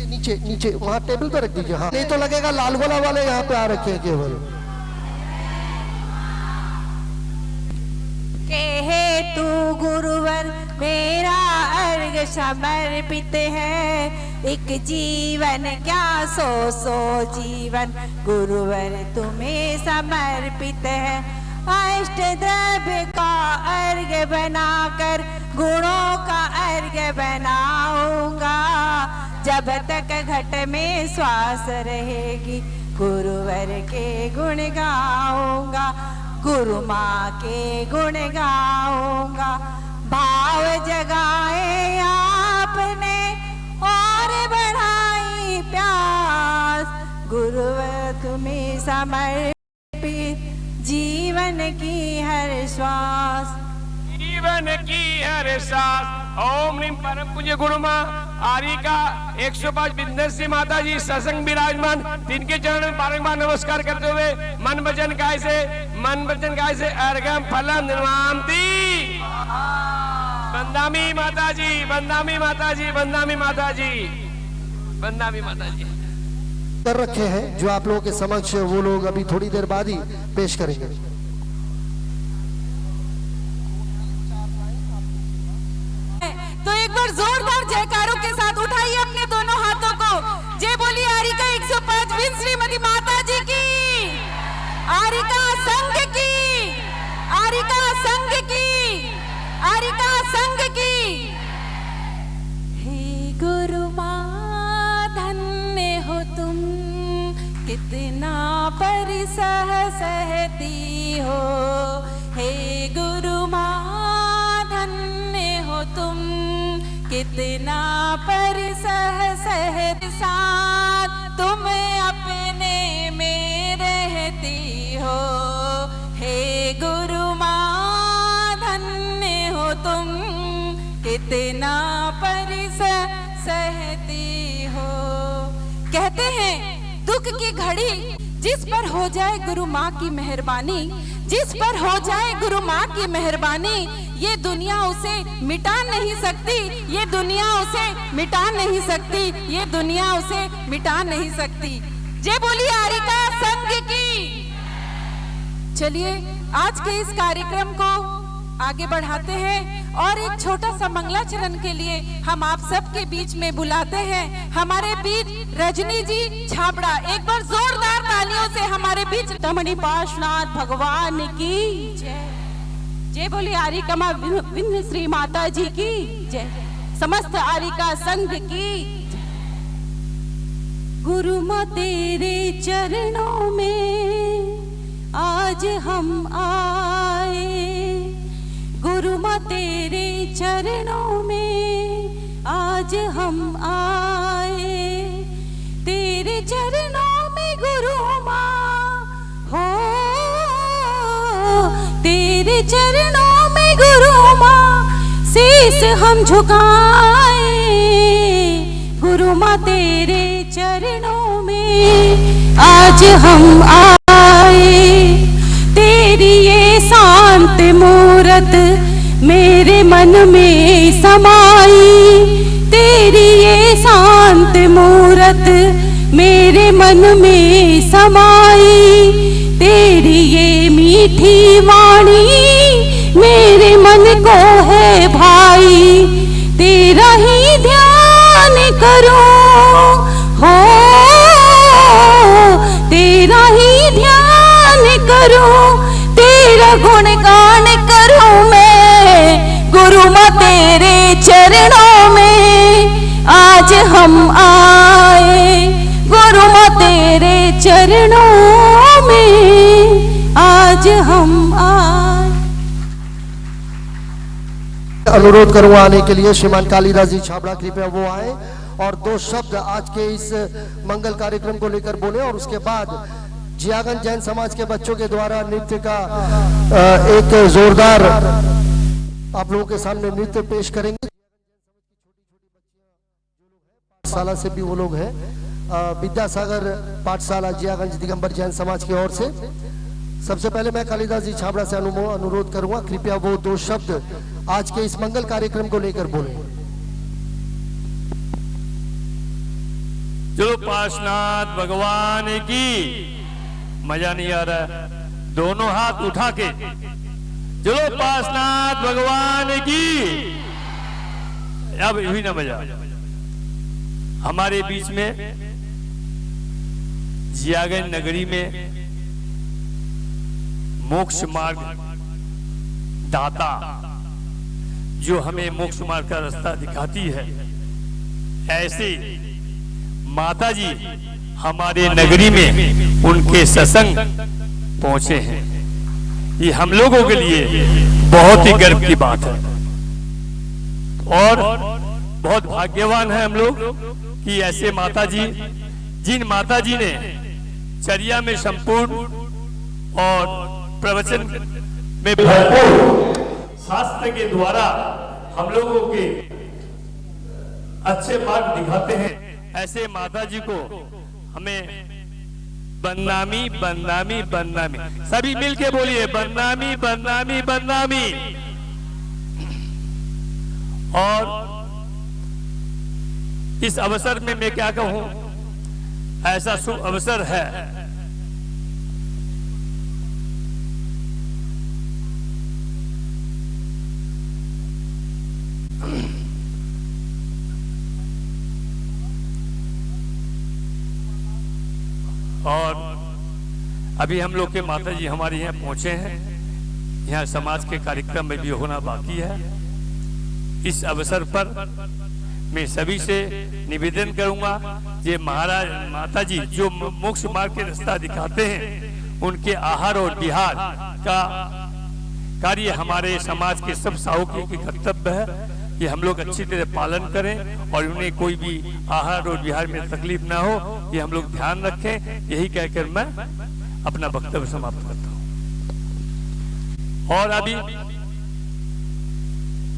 नीचे नीचे वहाँ टेबल पे रख दीजिए। हाँ, नहीं तो लगेगा लाल गोला वाले यहाँ पे आ रखे हैं केवल। कहे तू गुरुवर मेरा अर्घ समर्पित है, एक जीवन क्या सौ सौ जीवन गुरुवर तुम्हें समर्पित है। अष्ट द्रव्य का अर्घ बनाकर गुणों का अर्घ बनाऊंगा, जब तक घट में श्वास रहेगी गुरुवर के गुण गाऊंगा, गुरु माँ के गुण गाऊंगा। भाव जगाए आपने और बढ़ाई प्यास, गुरुवर तुम्हें समर्पित जीवन की हर श्वास, जीवन की हर सांस। ओम नीम परम पूज्य गुरु माँ आरिका 105 विंध्यश्री माता जी सत्संग विराजमान, तिनके चरण में बारंबार नमस्कार करते हुए मन वचन काय से अर्घम फलम निर्मांति। बंदामी माता जी, बंदामी माता जी, बंदामी माता जी, बंदामी माता जी कर रखे हैं जो आप लोगों के समक्ष वो लोग अभी थोड़ी देर बाद ही पेश करेंगे। तो एक बार जोरदार जयकारों के साथ उठाइए अपने दोनों हाथों को। जय बोली आरिका 105 विन श्रीमती माता जी की, आरिका संघ की, आरिका संघ की, आरिका संघ की। हे गुरु माँ धन्य हो तुम, कितना परिसह सहती हो। हे गुरु माँ धन्य हो तुम, कितना परिसह सहती, साथ तुम अपने में रहती हो। हे गुरु माँ धन्य हो तुम, कितना परिसह सहती हो। कहते हैं दुख की घड़ी जिस पर हो जाए गुरु माँ की मेहरबानी, जिस पर हो जाए गुरु माँ की मेहरबानी, ये दुनिया उसे मिटा नहीं सकती, ये दुनिया उसे मिटा नहीं सकती, ये दुनिया उसे मिटा नहीं सकती। जय बोली आरिका संघ की। चलिए आज के इस कार्यक्रम को आगे बढ़ाते हैं और एक छोटा सा मंगलाचरण के लिए हम आप सबके बीच में बुलाते हैं हमारे बीच रजनी जी छाबड़ा। एक बार जोरदार तालियों से हमारे बीच तमनी पाशनाथ भगवान की जय। जय बोली आरिका माँ विंध्य श्री माता जी की जय। समस्त आरिका संघ की जय। गुरु माँ तेरे चरणों में आज हम आए, गुरु माँ तेरे चरणों में आज हम आए, तेरे चरणों में गुरु माँ हो, तेरे चरणों में गुरु माँ शीस हम झुकाए। गुरु माँ तेरे चरणों में आज हम आए, तेरी ये शांत मूरत मेरे मन में समाई, तेरी ये शांत मूरत मेरे मन में समाई, तेरी ये मीठी वाणी मेरे मन को है भाई, तेरा ही ध्यान करूं हो, तेरा ही ध्यान करूं, तेरा गुणगान करूं मैं। गुरु माँ तेरे चरणों में आज हम आए, गुरु माँ तेरे चरणों में आज हम आए। अनुरोध करूंगा आने के लिए श्रीमान कालीदास जी छाबड़ा, कृपया वो आए और दो शब्द आज के इस मंगल कार्यक्रम को लेकर बोले और उसके बाद जियागंज जैन समाज के बच्चों के द्वारा नृत्य का एक जोरदार आप लोगों के सामने नृत्य पेश करेंगे। पाठशाला से भी वो लोग हैं, विद्यासागर पाठशाला जियागंज दिगंबर जैन समाज की ओर से। सबसे पहले मैं कालीदास जी छाबड़ा से अनुरोध करूंगा कृपया वो दो शब्द आज के इस मंगल कार्यक्रम को लेकर बोले। चलो पार्श्वनाथ भगवान की। मजा नहीं आ रहा है? दोनों हाथ उठा के चलो पार्श्वनाथ भगवान की। अब भी ना मजा। हमारे बीच में जियागंज नगरी में मोक्ष मार्ग दाता जो हमें मोक्ष मार्ग का रास्ता दिखाती है, ऐसे माता जी हमारे नगरी में उनके सत्संग पहुंचे हैं। ये हम लोगों के लिए बहुत ही गर्व की बात है और बहुत भाग्यवान है हम लोग कि ऐसे माता जी, जिन माता जी ने चर्या में संपूर्ण और प्रवचन में भरपूर शास्त्र के द्वारा हम लोगों के अच्छे मार्ग दिखाते हैं, ऐसे माता जी को हमें बदनामी बदनामी बदनामी, सभी मिलके बोलिए बदनामी बदनामी बदनामी। और इस अवसर में मैं क्या कहूं, ऐसा शुभ अवसर है। और अभी हम लोग के माता जी हमारे यहाँ पहुंचे हैं, यहाँ समाज के कार्यक्रम में भी होना बाकी है। इस अवसर पर मैं सभी से निवेदन करूंगा, ये महाराज माता जी जो मोक्ष मार्ग के रास्ता दिखाते हैं, उनके आहार और विहार का कार्य हमारे समाज के सब साहूकी की कर्तव्य है कि हम लोग अच्छी तरह पालन करें और उन्हें कोई भी आहार और विहार में तकलीफ ना हो, ये हम लोग ध्यान रखें। यही कहकर मैं अपना वक्तव्य समाप्त करता हूं। और अभी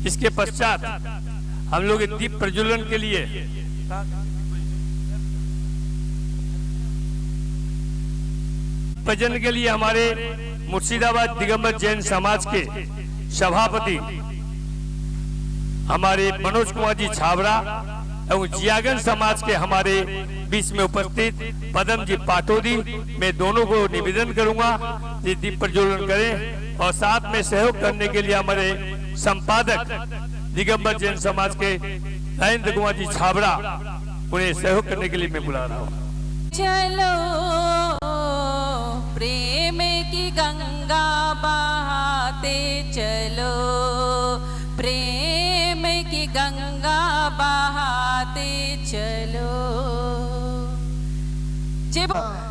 इसके पश्चात हम लोग दीप प्रज्वलन के लिए भजन के लिए हमारे मुर्शिदाबाद दिगंबर जैन समाज के सभापति हमारे मनोज कुमार जी छाबड़ा एवं जियागंज समाज के हमारे बीच में उपस्थित पदम जी पाटोदी, मैं दोनों को निवेदन करूंगा कि दीप प्रज्वलन करें और साथ में सहयोग करने के लिए हमारे संपादक दिगंबर जैन समाज के नरेंद्र कुमार जी छाबड़ा, उन्हें सहयोग करने के लिए मैं बुला रहा हूँ। चलो प्रेम की गंगा बहाते चलो, प्रेम की गंगा बहाते चलो।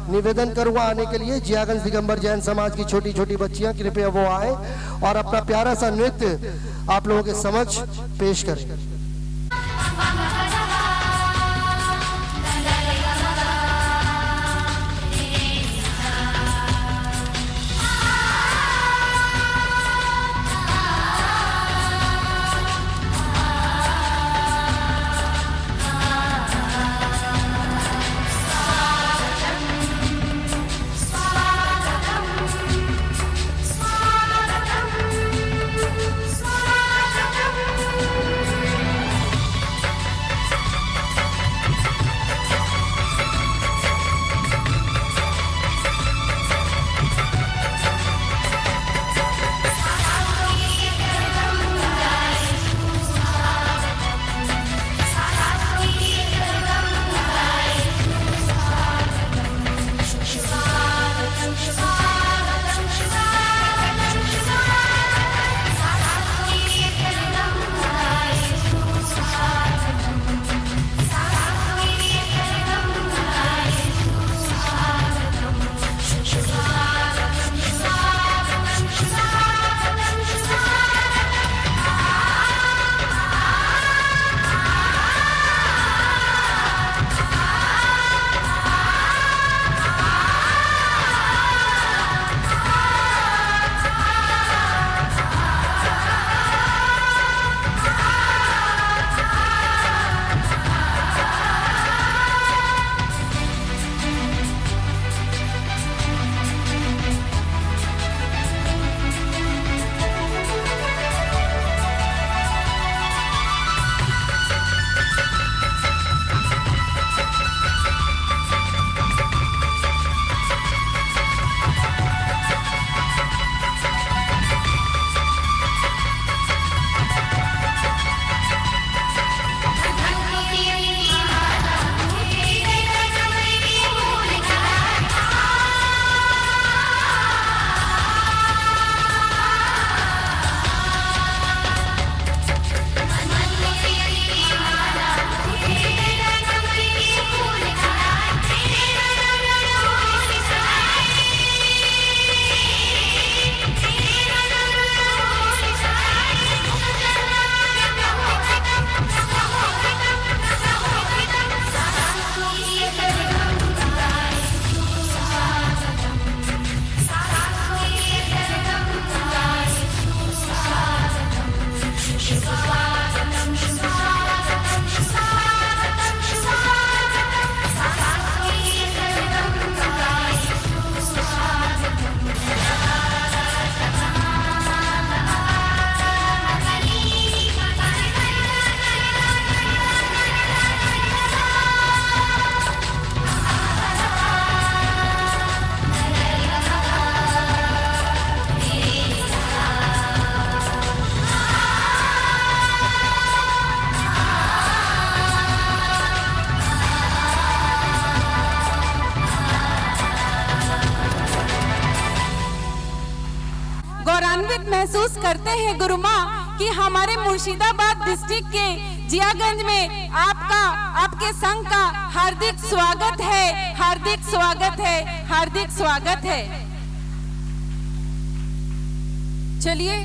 निवेदन करूंगा आने के लिए जियागंज दिगंबर जैन समाज की छोटी छोटी बच्चियां, कृपया वो आए और अपना प्यारा सा नृत्य आप लोगों के समक्ष पेश करें। महसूस करते हैं गुरु माँ कि हमारे मुर्शिदाबाद डिस्ट्रिक्ट के जियागंज में आपके संघ का हार्दिक स्वागत है, हार्दिक स्वागत है, हार्दिक स्वागत है। चलिए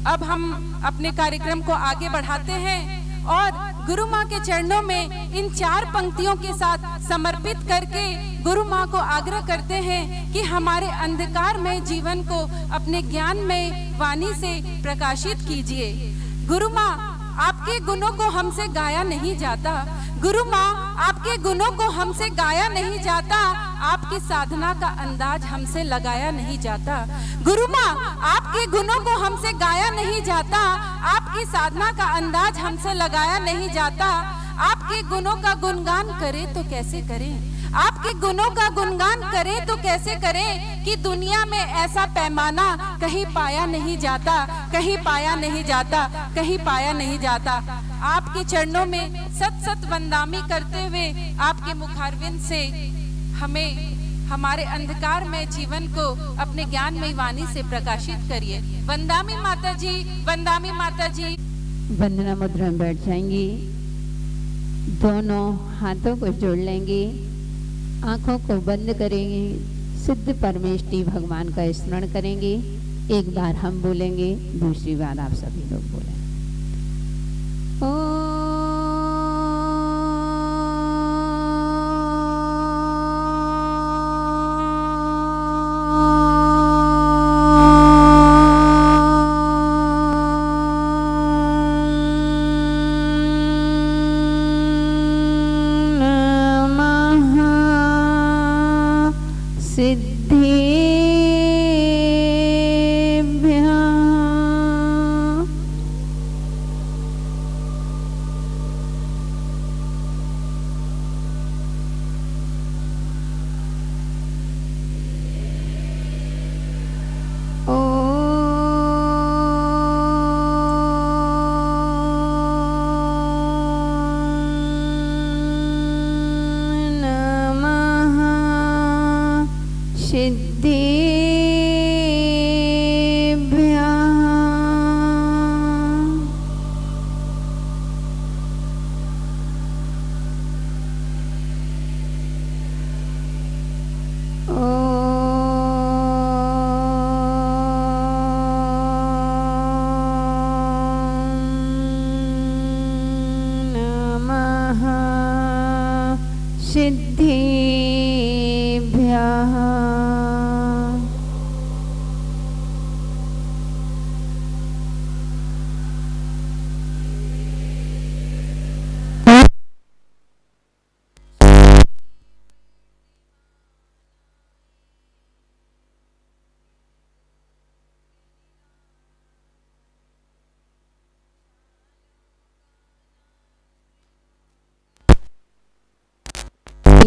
अब हम अपने कार्यक्रम को आगे बढ़ाते हैं और गुरु माँ के चरणों में इन 4 पंक्तियों के साथ समर्पित करके गुरु माँ को आग्रह करते हैं कि हमारे अंधकार में जीवन को अपने ज्ञान में वाणी से प्रकाशित कीजिए। गुरु माँ, आपके गुणों को हमसे गाया नहीं जाता। गुरु माँ, आपके गुणों को हमसे गाया नहीं जाता, आपकी साधना का अंदाज हमसे लगाया नहीं जाता। गुरु माँ, आपके गुणों को हमसे गाया नहीं जाता, आपकी साधना का अंदाज हमसे लगाया नहीं जाता। आपके गुणों का गुणगान करें तो कैसे करें, आपके गुणों का गुणगान करें तो कैसे करें कि दुनिया में ऐसा पैमाना कहीं पाया नहीं जाता, कहीं पाया नहीं जाता, कहीं पाया नहीं जाता। आपके चरणों में सत सत वंदामी करते हुए आपके मुखारविंद से हमें हमारे अंधकार में जीवन को अपने ज्ञानमय वाणी से प्रकाशित करिए। वंदामी माता जी, वंदामी माता जी। वंदना मुद्रा में बैठ जाएंगी, दोनों हाथों को जोड़ लेंगे, आंखों को बंद करेंगे, सिद्ध परमेष्टि भगवान का स्मरण करेंगे। एक बार हम बोलेंगे, दूसरी बार आप सभी लोग बोलें।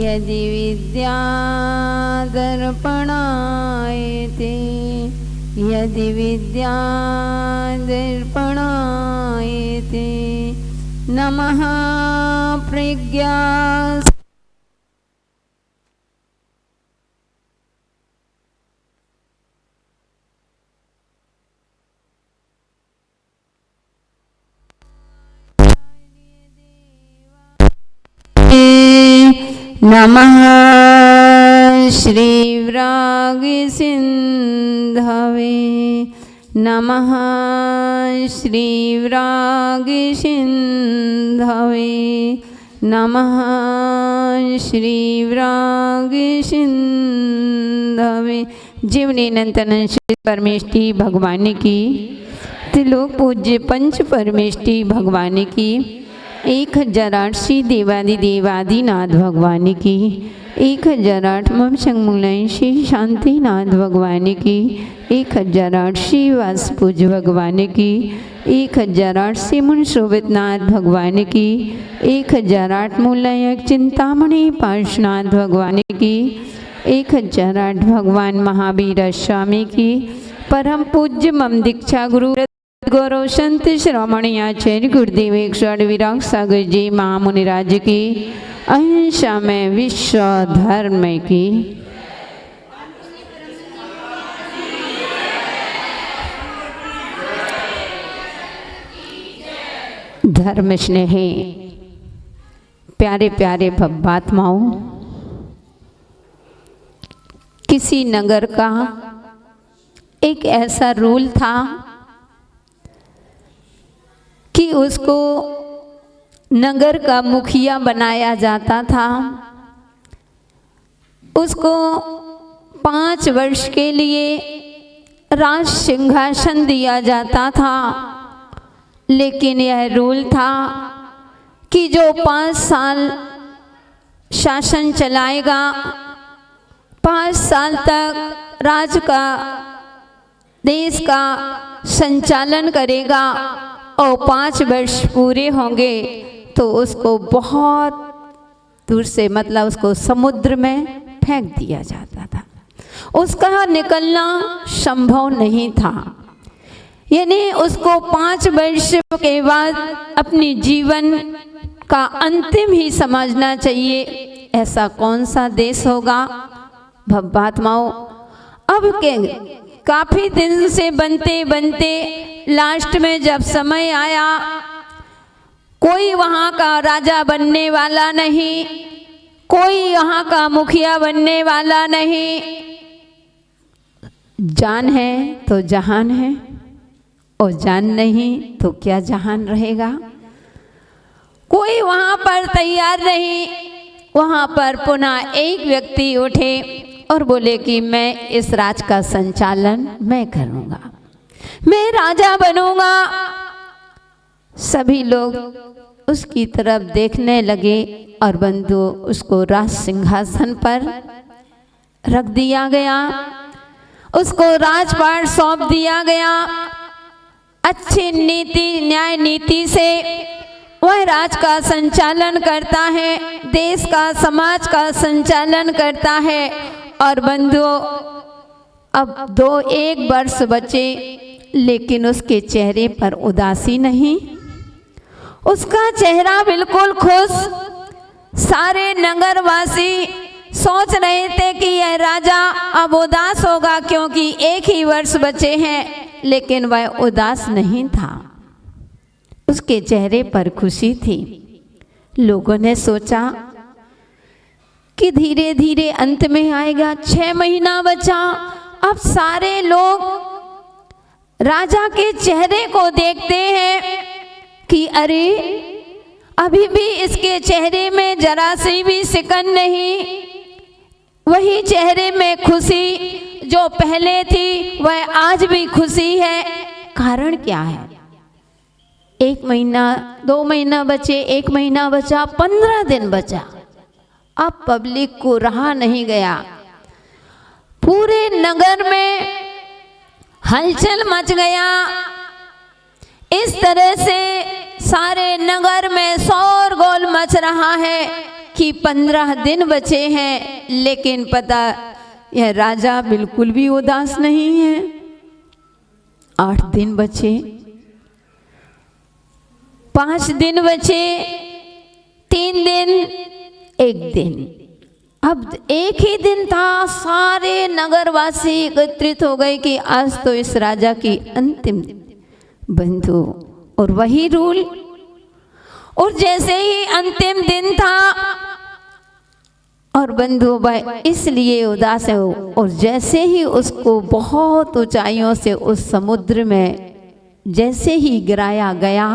यदि विद्या दर्पणायते, यदि विद्या दर्पणायते, नमः प्रज्ञा नमः श्रीविराग सिंधवे, नमः श्रीविराग सिंधवे, नमः श्रीविराग सिंधवे। जीवनी नंतन श्री परमेष्टि भगवान की, त्रिलोक पूज्य पंच परमेष्टि भगवान की, 1008 श्री देवादिदेवादिनाथ भगवान की, 1008 मम संगमूलयन श्री शांतिनाथ भगवान की, 1008 श्री वासपूज भगवान की, 1008 श्री मुनि शोभितनाथ भगवान की, 1008 मूलयक चिंतामणि पार्श्वनाथ भगवान की, 1008 भगवान महावीर स्वामी की, परम पूज्य मम दीक्षा गुरु गौरव संत श्रमणी आचार्य गुरुदेव 108 विराग सागर जी महामुनिराज की, अहिंसा में विश्व धर्म की। धर्म स्नेही प्यारे प्यारे भव्यात्माओं, किसी नगर का एक ऐसा रूल था कि उसको नगर का मुखिया बनाया जाता था। उसको 5 वर्ष के लिए राज सिंहासन दिया जाता था, लेकिन यह रूल था कि जो 5 साल शासन चलाएगा, 5 साल तक राज का देश का संचालन करेगा और 5 वर्ष पूरे होंगे तो उसको बहुत दूर से, मतलब उसको समुद्र में फेंक दिया जाता था। उसका निकलना संभव नहीं था। यानी उसको 5 वर्ष के बाद अपनी जीवन का अंतिम ही समझना चाहिए। ऐसा कौन सा देश होगा भव्यात्माओं? अब के काफी दिन से बनते बनते लास्ट में जब समय आया, कोई वहाँ का राजा बनने वाला नहीं, कोई यहाँ का मुखिया बनने वाला नहीं। जान है तो जहान है, और जान नहीं तो क्या जहान रहेगा। कोई वहाँ पर तैयार नहीं। वहाँ पर पुनः एक व्यक्ति उठे और बोले कि मैं इस राज का संचालन मैं करूँगा, मैं राजा बनूँगा। सभी लोग उसकी तरफ देखने लगे और बंधु उसको राज सिंहासन पर रख दिया गया, उसको राजपाट सौंप दिया गया। अच्छी नीति न्याय नीति से वह राज का संचालन करता है, देश का समाज का संचालन करता है। और बंधुओं, अब 1 वर्ष बचे, लेकिन उसके चेहरे पर उदासी नहीं, उसका चेहरा बिल्कुल खुश। सारे नगरवासी सोच रहे थे कि यह राजा अब उदास होगा क्योंकि 1 ही वर्ष बचे हैं, लेकिन वह उदास नहीं था, उसके चेहरे पर खुशी थी। लोगों ने सोचा कि धीरे धीरे अंत में आएगा। 6 महीना बचा। अब सारे लोग राजा के चेहरे को देखते हैं कि अरे अभी भी इसके चेहरे में जरा सी भी सिकन नहीं, वही चेहरे में खुशी जो पहले थी वह आज भी खुशी है। कारण क्या है? 1 महीना 2 महीना बचे, 1 महीना बचा, 15 दिन बचा। अब पब्लिक को रहा नहीं गया, पूरे नगर में हलचल मच गया। इस तरह से सारे नगर में शोरगुल मच रहा है कि 15 दिन बचे हैं, लेकिन पता यह राजा बिल्कुल भी उदास नहीं है। 8 दिन बचे, 5 दिन बचे, 3 दिन, 1 दिन। अब 1 ही दिन था। सारे नगरवासी एकत्रित हो गए कि आज तो इस राजा की अंतिम बंधु, और वही रूल। और जैसे ही अंतिम दिन था और बंधु भाई इसलिए उदास है, और जैसे ही उसको बहुत ऊंचाइयों से उस समुद्र में जैसे ही गिराया गया,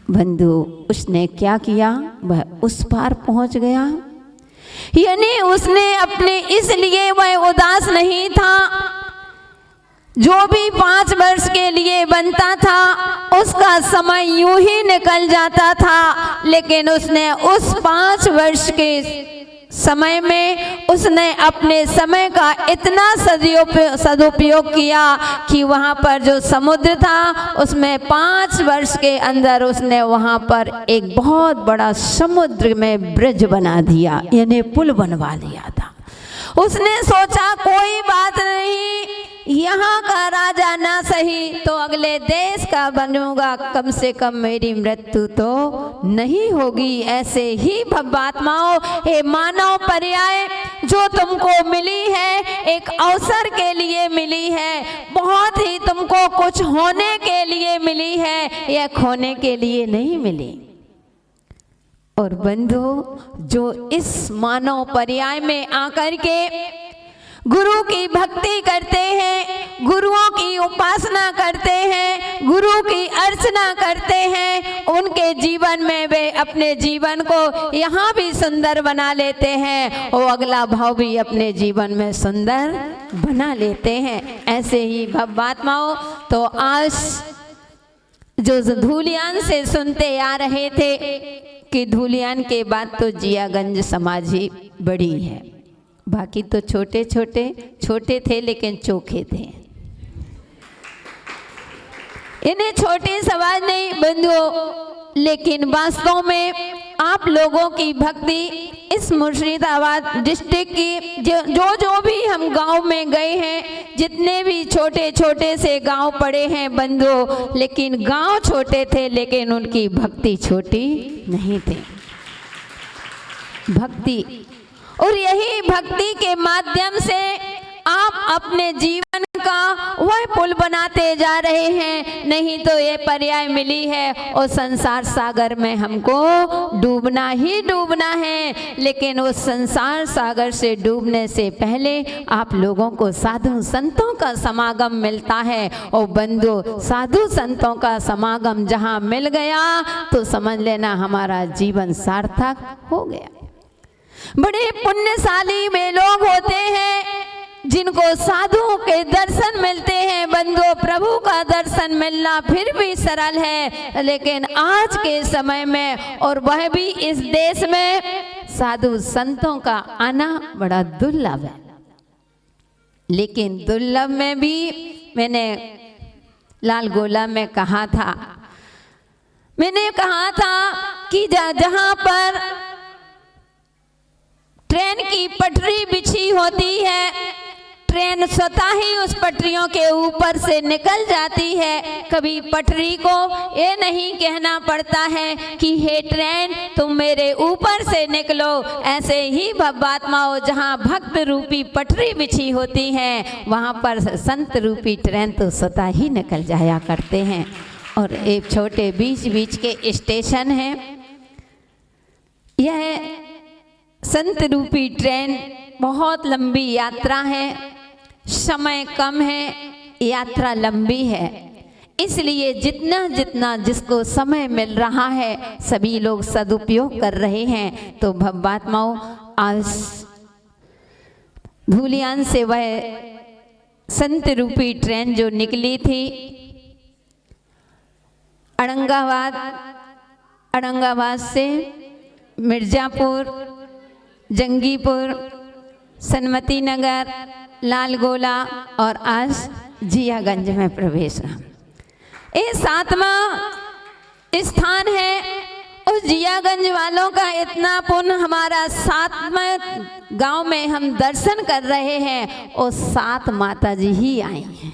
बंधु उसने क्या किया? वह उस पार पहुंच गया। यानी उसने अपने, इसलिए वह उदास नहीं था। जो भी 5 वर्ष के लिए बनता था उसका समय यूं ही निकल जाता था, लेकिन उसने उस 5 वर्ष के समय में उसने अपने समय का इतना सदुपयोग किया कि वहाँ पर जो समुद्र था उसमें 5 वर्ष के अंदर उसने वहाँ पर एक बहुत बड़ा समुद्र में ब्रिज बना दिया, यानी पुल बनवा लिया था। उसने सोचा कोई बात नहीं, यहाँ का राजा ना सही तो अगले देश का बनूंगा, कम से कम मेरी मृत्यु तो नहीं होगी। ऐसे ही भव्यात्माओं, हे मानव पर्याय, जो तुमको मिली है एक अवसर के लिए मिली है, बहुत ही तुमको कुछ होने के लिए मिली है, यह खोने के लिए नहीं मिली। और बंधु, जो इस मानव पर्याय में आकर के गुरु की भक्ति करते हैं, गुरुओं की उपासना करते हैं, गुरु की अर्चना करते हैं, उनके जीवन में वे अपने जीवन को यहाँ भी सुंदर बना लेते हैं और अगला भाव भी अपने जीवन में सुंदर बना लेते हैं। ऐसे ही भव्यात्माओं, तो आज जो धूलियान से सुनते आ रहे थे कि धूलियान के बाद तो जियागंज समाज ही बड़ी है, बाकी तो छोटे छोटे थे लेकिन चोखे थे। इन्हें छोटे समाज नहीं बंधुओं, लेकिन वास्तव में आप लोगों की भक्ति इस मुर्शिदाबाद डिस्ट्रिक्ट की जो भी हम गांव में गए हैं, जितने भी छोटे छोटे से गांव पड़े हैं बंधुओं, लेकिन गांव छोटे थे लेकिन उनकी भक्ति छोटी नहीं थी। भक्ति, और यही भक्ति के माध्यम से आप अपने जीवन का वह पुल बनाते जा रहे हैं। नहीं तो ये पर्याय मिली है और संसार सागर में हमको डूबना ही डूबना है, लेकिन उस संसार सागर से डूबने से पहले आप लोगों को साधु संतों का समागम मिलता है। और बंधु, साधु संतों का समागम जहाँ मिल गया तो समझ लेना हमारा जीवन सार्थक हो गया। बड़े पुण्यशाली वे लोग होते हैं जिनको साधुओं के दर्शन मिलते हैं। बंधु, प्रभु का दर्शन मिलना फिर भी सरल है, लेकिन आज के समय में और वह भी इस देश में साधु संतों का आना बड़ा दुर्लभ है। लेकिन दुर्लभ में भी मैंने लाल गोला में कहा था, कि जहाँ पर ट्रेन की पटरी बिछी होती है, ट्रेन स्वतः ही उस पटरियों के ऊपर से निकल जाती है। कभी पटरी को ये नहीं कहना पड़ता है कि हे ट्रेन तुम मेरे ऊपर से निकलो। ऐसे ही भव्यात्माओं, जहाँ भक्त रूपी पटरी बिछी होती है वहाँ पर संत रूपी ट्रेन तो स्वतः ही निकल जाया करते हैं। और एक छोटे बीच के स्टेशन हैं, यह संत रूपी ट्रेन बहुत लंबी यात्रा है, समय कम है, यात्रा लंबी है, इसलिए जितना जिसको समय मिल रहा है सभी लोग सदुपयोग कर रहे हैं। तो भव्यात्माओं, आज धूलियान से वह संत रूपी ट्रेन जो निकली थी औरंगाबाद से मिर्जापुर, जंगीपुर, सनमती नगर, लाल गोला और आज जियागंज में प्रवेश रहा। ये 7वां स्थान है। उस जियागंज वालों का इतना पुण्य, हमारा 7वें गांव में हम दर्शन कर रहे हैं और 7 माता जी ही आई हैं।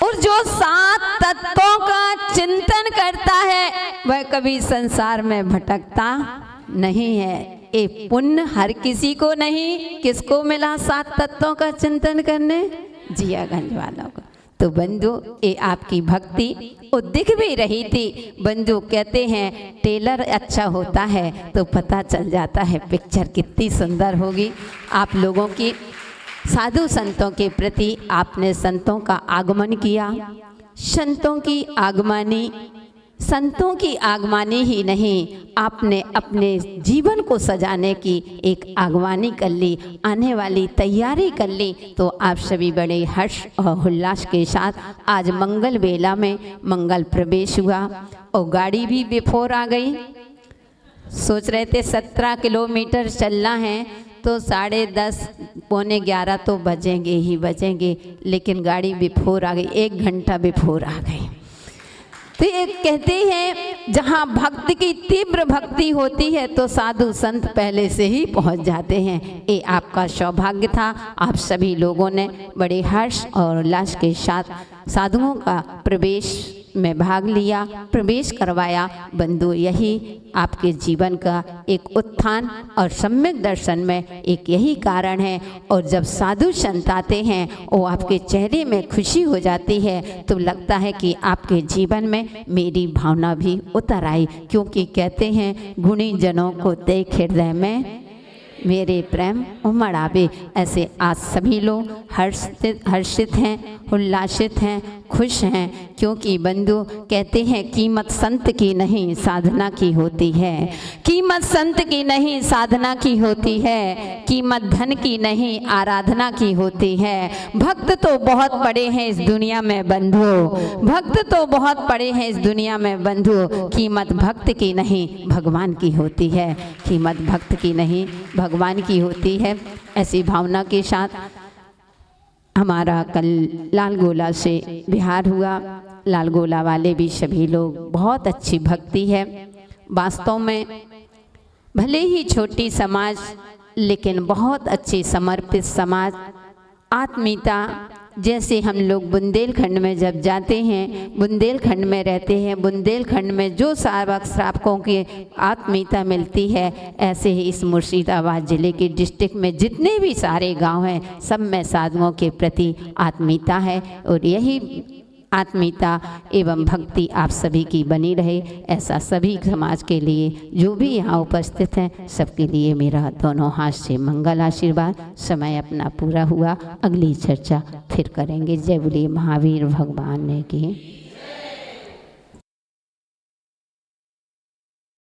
और जो 7 तत्वों का चिंतन करता है वह कभी संसार में भटकता नहीं है। ये पुण्य हर किसी को नहीं, किसको मिला 7 तत्वों का चिंतन करने? जियागंज वालों को। तो बंधु, ये आपकी भक्ति वो दिख भी रही थी। बंधु कहते हैं टेलर अच्छा होता है तो पता चल जाता है पिक्चर कितनी सुंदर होगी। आप लोगों की साधु संतों के प्रति आपने संतों का आगमन किया। संतों की आगमनी ही नहीं, आपने अपने जीवन को सजाने की एक आगवानी कर ली, आने वाली तैयारी कर ली। तो आप सभी बड़े हर्ष और उल्लास के साथ आज मंगल बेला में मंगल प्रवेश हुआ और गाड़ी भी बिफोर आ गई। सोच रहे थे 17 किलोमीटर चलना है तो 10:30 पौने 11 तो बजेंगे, लेकिन गाड़ी बिफोर आ गई, 1 घंटा बिफोर आ गई। तो ये कहते हैं जहाँ भक्त की तीव्र भक्ति होती है तो साधु संत पहले से ही पहुँच जाते हैं। ये आपका सौभाग्य था। आप सभी लोगों ने बड़े हर्ष और उल्लास के साथ साधुओं का प्रवेश में भाग लिया, प्रवेश करवाया। बंधु, यही आपके जीवन का एक उत्थान और सम्यक दर्शन में एक यही कारण है। और जब साधु संत आते हैं वो आपके चेहरे में खुशी हो जाती है, तो लगता है कि आपके जीवन में मेरी भावना भी उतर आई, क्योंकि कहते हैं गुणी जनों को देख हृदय में मेरे प्रेम उमड़ आवे। ऐसे आज सभी लोग हर्षित हैं, उल्लासित हैं, खुश हैं, क्योंकि बंधु कहते हैं कीमत संत की नहीं साधना की होती है। कीमत संत की नहीं साधना की होती है, कीमत धन की नहीं आराधना की होती है। भक्त तो बहुत पड़े हैं इस दुनिया में बंधु, भक्त तो बहुत पड़े हैं इस दुनिया में बंधु, कीमत भक्त की नहीं भगवान की होती है। कीमत भक्त की नहीं भगवान की होती है। ऐसी भावना के साथ हमारा कल लालगोला से बिहार हुआ। लालगोला वाले भी सभी लोग, बहुत अच्छी भक्ति है। वास्तव में भले ही छोटी समाज, लेकिन बहुत अच्छी समर्पित समाज, आत्मीयता। जैसे हम लोग बुंदेलखंड में जब जाते हैं, बुंदेलखंड में रहते हैं, बुंदेलखंड में जो सावक श्रावकों की आत्मीयता मिलती है, ऐसे ही इस मुर्शिदाबाद ज़िले के डिस्ट्रिक्ट में जितने भी सारे गांव हैं, सब में साधुओं के प्रति आत्मीयता है। और यही आत्मीयता एवं भक्ति आप सभी की बनी रहे, ऐसा सभी समाज के लिए जो भी यहाँ उपस्थित हैं सबके लिए मेरा दोनों हाथ से मंगल आशीर्वाद। समय अपना पूरा हुआ, अगली चर्चा फिर करेंगे। जय बोलिए महावीर भगवान की।